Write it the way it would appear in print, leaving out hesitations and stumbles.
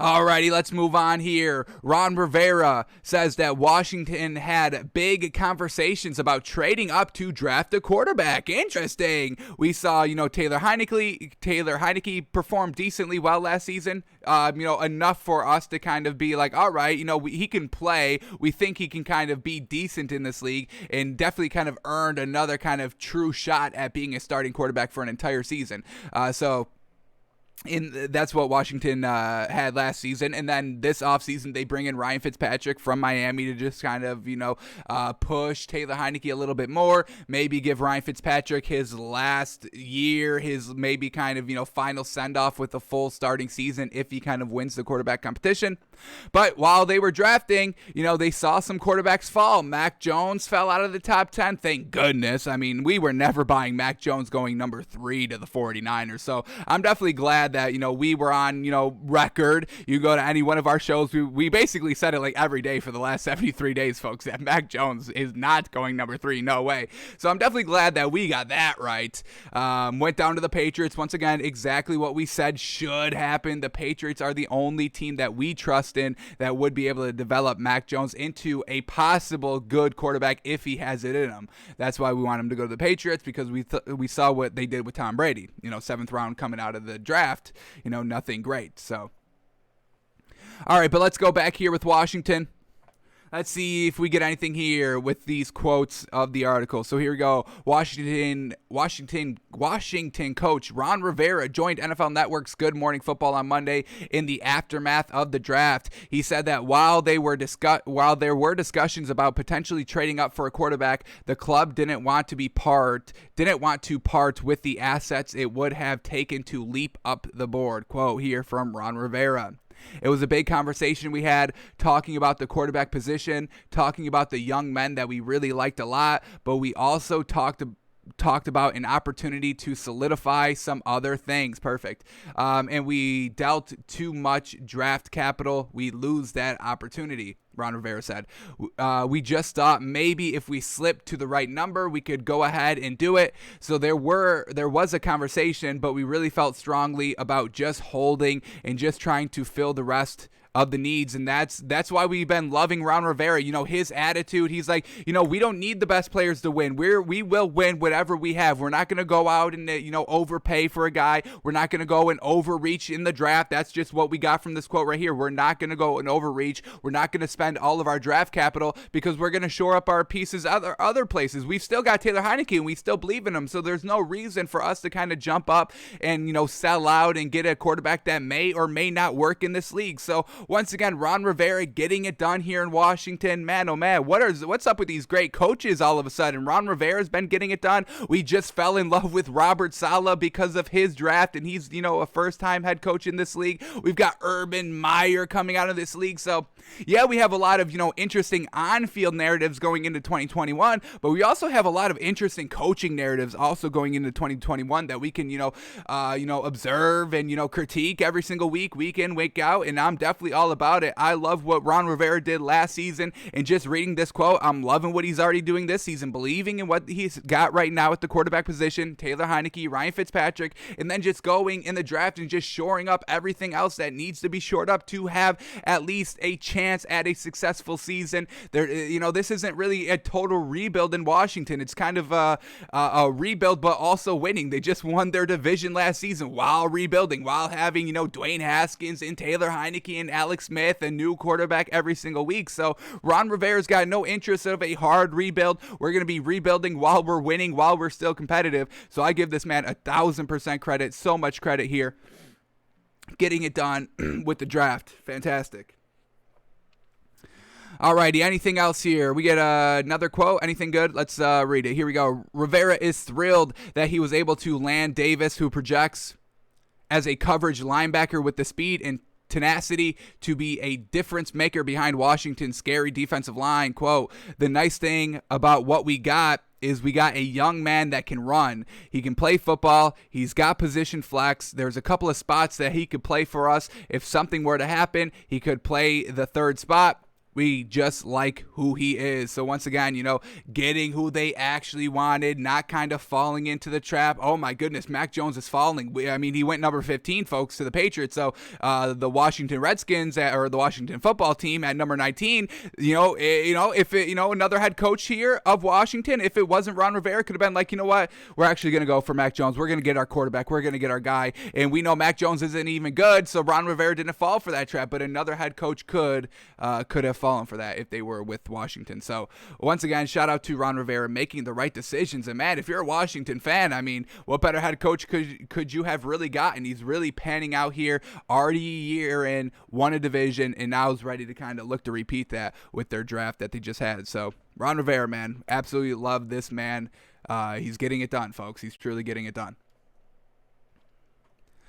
Alrighty, let's move on here. Ron Rivera says that Washington had big conversations about trading up to draft a quarterback. Interesting. We saw, Taylor Heineke perform decently well last season. Enough for us to kind of be like, all right, he can play. We think he can kind of be decent in this league and definitely kind of earned another kind of true shot at being a starting quarterback for an entire season. That's what Washington had last season. And then this offseason, they bring in Ryan Fitzpatrick from Miami to just kind of, push Taylor Heineke a little bit more. Maybe give Ryan Fitzpatrick his last year, his maybe kind of, final send-off with a full starting season if he kind of wins the quarterback competition. But while they were drafting, they saw some quarterbacks fall. Mac Jones fell out of the top 10. Thank goodness. I mean, we were never buying Mac Jones going number 3 to the 49ers. So I'm definitely glad that, we were on, record. You go to any one of our shows, we basically said it like every day for the last 73 days, folks, that Mac Jones is not going number 3. No way. So I'm definitely glad that we got that right. Went down to the Patriots. Once again, exactly what we said should happen. The Patriots are the only team that we trust in that would be able to develop Mac Jones into a possible good quarterback if he has it in him. That's why we want him to go to the Patriots, because we saw what they did with Tom Brady. 7th round coming out of the draft. Nothing great. So, all right, but let's go back here with Washington. Let's see if we get anything here with these quotes of the article. So here we go. Washington coach Ron Rivera joined NFL Network's Good Morning Football on Monday in the aftermath of the draft. He said that while there were discussions about potentially trading up for a quarterback, the club didn't want to part with the assets it would have taken to leap up the board. Quote here from Ron Rivera. It was a big conversation we had talking about the quarterback position, talking about the young men that we really liked a lot, but we also talked about an opportunity to solidify some other things. Perfect. And we dealt too much draft capital. We lose that opportunity, Ron Rivera said. We just thought maybe if we slipped to the right number, we could go ahead and do it. So there was a conversation, but we really felt strongly about just holding and just trying to fill the rest of the needs, and that's why we've been loving Ron Rivera. His attitude, he's like, we don't need the best players to win. We will win whatever we have. We're not going to go out and overpay for a guy. We're not going to go and overreach in the draft. That's just what we got from this quote right here. We're not going to go and overreach. We're not going to spend all of our draft capital because we're going to shore up our pieces other places. We've still got Taylor Heineke and we still believe in him. So there's no reason for us to kind of jump up and sell out and get a quarterback that may or may not work in this league. So once again, Ron Rivera getting it done here in Washington. Man, oh man, what's up with these great coaches all of a sudden? Ron Rivera's been getting it done. We just fell in love with Robert Saleh because of his draft, and he's, a first-time head coach in this league. We've got Urban Meyer coming out of this league. So, yeah, we have a lot of, interesting on-field narratives going into 2021, but we also have a lot of interesting coaching narratives also going into 2021 that we can, observe and, critique every single week in, week out, and I'm definitely all about it. I love what Ron Rivera did last season, and just reading this quote, I'm loving what he's already doing this season, believing in what he's got right now at the quarterback position, Taylor Heineke, Ryan Fitzpatrick, and then just going in the draft and just shoring up everything else that needs to be shored up to have at least a chance at a successful season. This isn't really a total rebuild in Washington. It's kind of a rebuild, but also winning. They just won their division last season while rebuilding, while having, Dwayne Haskins and Taylor Heineke and Alex Smith, a new quarterback every single week. So Ron Rivera's got no interest of a hard rebuild. We're going to be rebuilding while we're winning, while we're still competitive. So I give this man 1,000% credit. So much credit here. Getting it done with the draft. Fantastic. Alrighty, anything else here? We get another quote. Anything good? Let's read it. Here we go. Rivera is thrilled that he was able to land Davis, who projects as a coverage linebacker with the speed and tenacity to be a difference maker behind Washington's scary defensive line. Quote, the nice thing about what we got is we got a young man that can run. He can play football. He's got position flex. There's a couple of spots that he could play for us. If something were to happen, he could play the third spot. We just like who he is. So once again, getting who they actually wanted, not kind of falling into the trap. Oh my goodness, Mac Jones is falling. I mean, he went number 15, folks, to the Patriots. So the Washington Redskins or the Washington football team at number 19. If another head coach here of Washington, if it wasn't Ron Rivera, could have been like, you know what, we're actually going to go for Mac Jones. We're going to get our quarterback. We're going to get our guy. And we know Mac Jones isn't even good, so Ron Rivera didn't fall for that trap. But another head coach could have fallen for that if they were with Washington. So once again, shout out to Ron Rivera making the right decisions. And man, if you're a Washington fan, I mean, what better head coach could you have really gotten? He's really panning out here, already a year in, won a division, and now is ready to kind of look to repeat that with their draft that they just had. So Ron Rivera, man, absolutely love this man. He's getting it done, folks. He's truly getting it done.